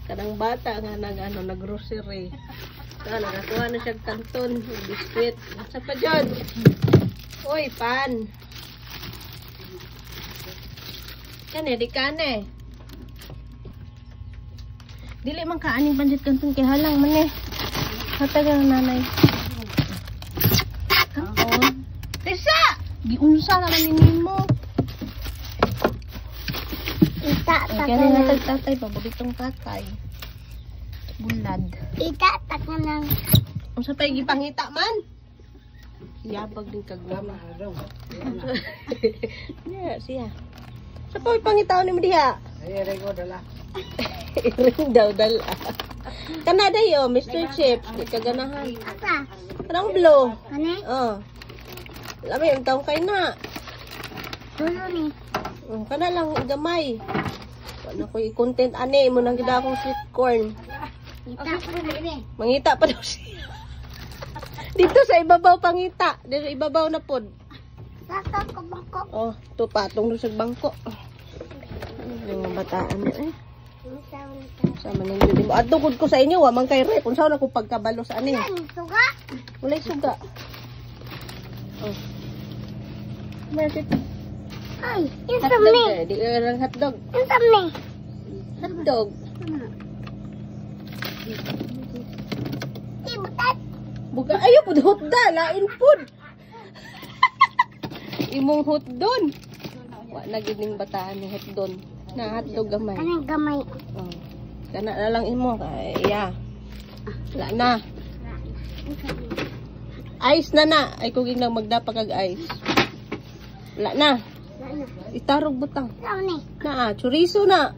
Kanang bata nga nag-grocery. Nagakuha na siya kanton, biskwit. Sa pa dyan? Uy, pan. Kane, di kane. Dili man kaaning pansit kanton kay halang man eh. Hatag ang nanay. Kanton. Tessa! Giunsa naman ni mo. Kaya nga tatay, paboritong tatay. Bulad. Itatak na lang. Ang sa pa'y gipangita man. Yabag din kagama. Siya. Sa pa'y pangitaon ni mo diha? Ay, ring ko dala. Ring daw dala. Kanada yo, Mr. Chips. Di kaganahan. Apa? Kanang blow. Ano? Oh. Lami, ang taong kayo na. Dulo ni. Kana lang gamay. Ano ko i-content ane mo nang gida akong sweet corn. Ita ko na ini. Mangita pa daw siya. Dito sa ibabaw pangita. Dito ibabaw na pod. Saka ko bangko. Oh, to patong do sa bangko. Yung bataan eh. Sama ninyo din mo. Adtugod ko sa inyo, wa man kay rep. Unsa na ko pagkabalo sa ani? Suga? Walay suga. Oh. Bakit? Ay, insam ni. Di lang hotdog. Insam ni. Hotdog. Ibutat. Buka ayo pud hotda, lain pud. Imong hotdon. Wa na gid ning bataan ni hotdon. Na hotdog gamay. Anong gamay? Oh. Kana na lang imo kay iya. Wala na. Ice na na. Ay kuging lang magdapa kag ice. Wala na. Itarog butang. Ano ni? Na, chorizo na.